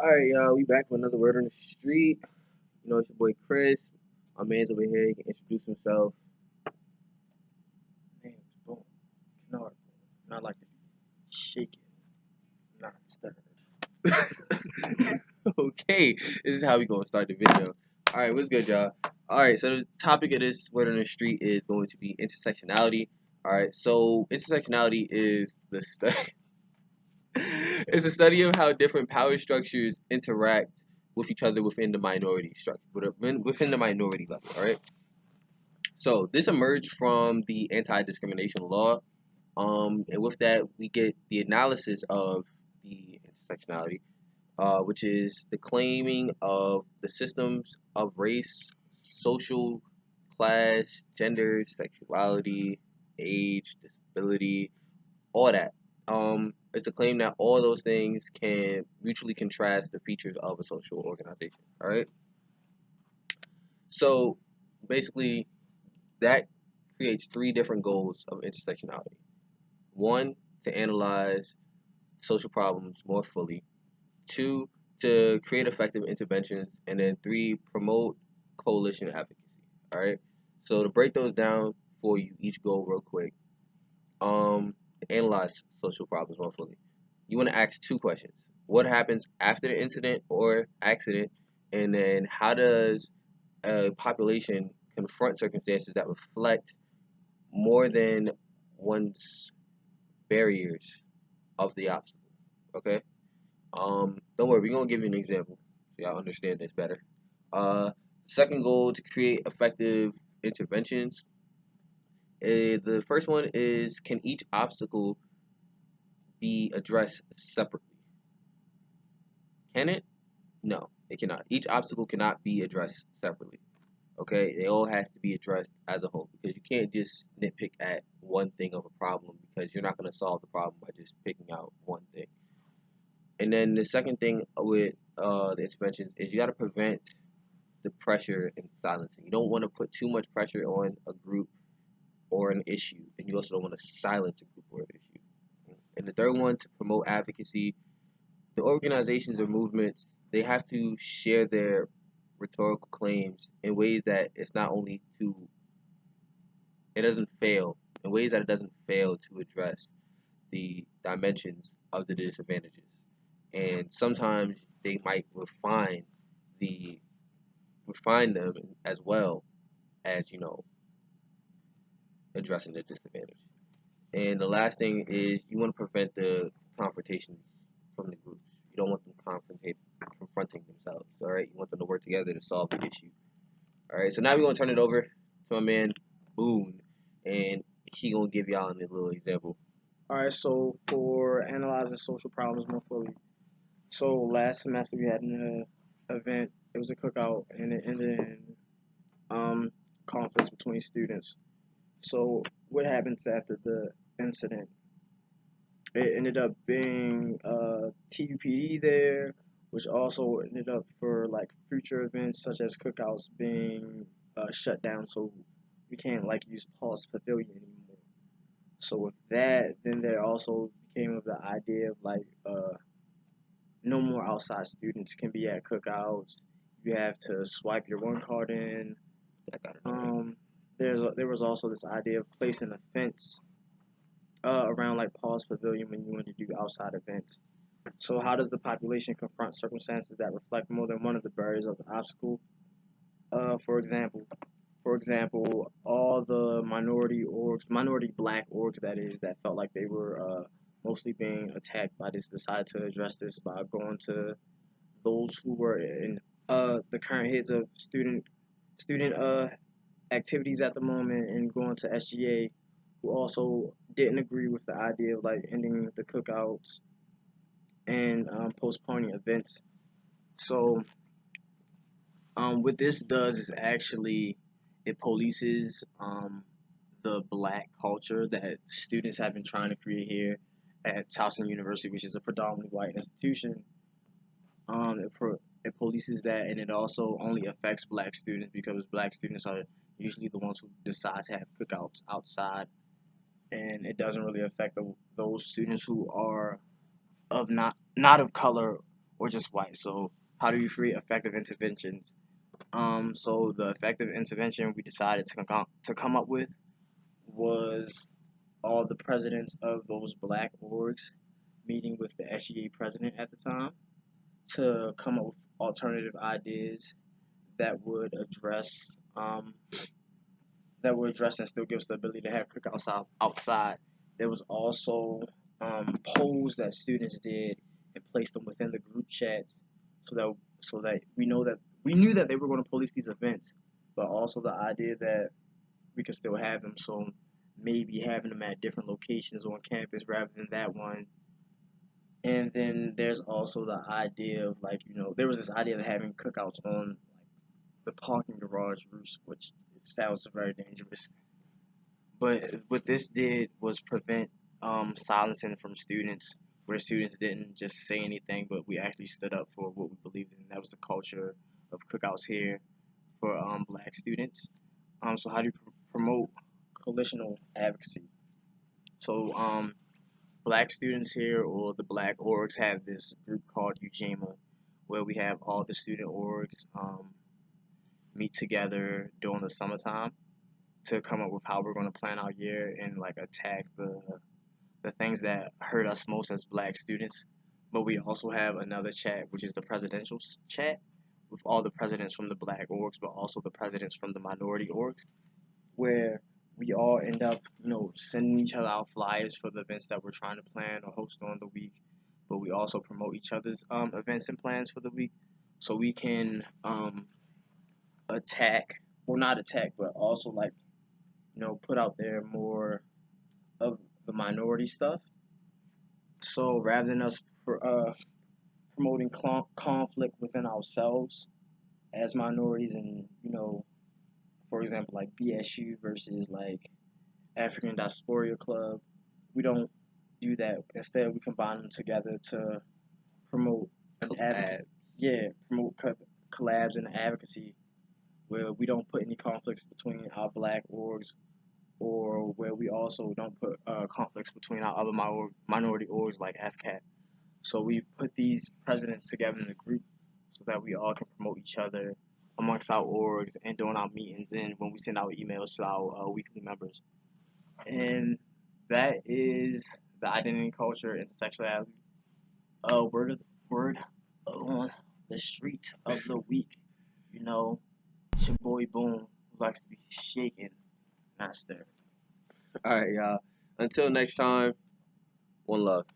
Alright, y'all, we back with another word on the street. You know, it's your boy Chris. My man's over here. He can introduce himself. Man, boom. No, not like the shaking, not stirred. Okay, this is how we gonna start the video. Alright, what's good, y'all? Alright, so the topic of this word on the street is going to be intersectionality. Alright, so intersectionality is the study. It's a study of how different power structures interact with each other within the minority structure, within the minority level. All right. So this emerged from the anti-discrimination law. And with that, we get the analysis of the intersectionality, which is the claiming of the systems of race, social class, gender, sexuality, age, disability, all that. It's a claim that all those things can mutually contrast the features of a social organization. All right. So basically, that creates three different goals of intersectionality. One, to analyze social problems more fully. Two, to create effective interventions. And then three, promote coalition advocacy. All right. So to break those down for you, each goal real quick. Analyze social problems more fully. You want to ask two questions. What happens after the incident or accident? And then how does a population confront circumstances that reflect more than one's barriers of the obstacle? Okay? Don't worry, we're gonna give you an example so y'all understand this better. Second goal, to create effective interventions. The first one is, can each obstacle be addressed separately? Can it? No, it cannot. Each obstacle cannot be addressed separately. Okay, they all has to be addressed as a whole, because you can't just nitpick at one thing of a problem, because you're not going to solve the problem by just picking out one thing. And then the second thing with the interventions is you got to prevent the pressure and silencing. You don't want to put too much pressure on a group or an issue, and you also don't want to silence a group or an issue. And the third one, to promote advocacy. The organizations or movements, they have to share their rhetorical claims in ways that it doesn't fail, in ways that it doesn't fail to address the dimensions of the disadvantages. And sometimes they might the refine them as well as, addressing the disadvantage. And the last thing is, you want to prevent the confrontations from the groups. You don't want them confronting themselves. All right, you want them to work together to solve the issue. All right, so now we're gonna turn it over to my man Boone, and he gonna give y'all a little example. Alright, so for analyzing social problems more fully. So last semester we had an event. It was a cookout, and it ended in conflicts between students. So what happens after the incident? It ended up being TUPD there, which also ended up for like future events such as cookouts being shut down. So we can't like use Paul's Pavilion anymore. So with that, then there also came of the idea of like no more outside students can be at cookouts. You have to swipe your one card in. I got it. There was also this idea of placing a fence around like Paul's Pavilion when you want to do outside events. So how does the population confront circumstances that reflect more than one of the barriers of the obstacle? For example, all the minority black orgs that is, that felt like they were mostly being attacked by this, decided to address this by going to those who were in the current heads of student activities at the moment, and going to SGA, who also didn't agree with the idea of like ending the cookouts and postponing events. So what this does is actually it polices the black culture that students have been trying to create here at Towson University, which is a predominantly white institution. It polices that, and it also only affects black students because black students are usually the ones who decide to have cookouts outside, and it doesn't really affect those students who are of not of color or just white. So how do you create effective interventions? So the effective intervention we decided to come up with was all the presidents of those black orgs meeting with the SEA president at the time to come up with alternative ideas that would address and still give us the ability to have cookouts outside. There was also polls that students did and placed them within the group chats so that we knew that they were going to police these events, but also the idea that we could still have them. So maybe having them at different locations on campus rather than that one. And then there's also the idea of there was this idea of having cookouts on the parking garage roofs, which sounds very dangerous. But what this did was prevent silencing from students, where students didn't just say anything, but we actually stood up for what we believed in. That was the culture of cookouts here for black students. So how do you promote coalitional advocacy? So black students here, or the black orgs, have this group called UJAMA, where we have all the student orgs meet together during the summertime to come up with how we're going to plan our year and attack the things that hurt us most as black students. But we also have another chat, which is the presidential chat, with all the presidents from the black orgs, but also the presidents from the minority orgs, where we all end up, sending each other out flyers for the events that we're trying to plan or host during the week. But we also promote each other's events and plans for the week, so we can attack, or not attack, but also put out there more of the minority stuff. So rather than us promoting conflict within ourselves as minorities, and for example, like BSU versus African Diaspora Club, we don't do that. Instead, we combine them together to promote an advocacy. Yeah, promote collabs and advocacy, where we don't put any conflicts between our black orgs, or where we also don't put conflicts between our other minority orgs like AFCAT. So we put these presidents together in a group so that we all can promote each other amongst our orgs and during our meetings and when we send out emails to our weekly members. And that is the identity and culture intersectionality word on the street of the week. It's your boy Boom, who likes to be shaken, not stirred. All right, y'all. Until next time, one love.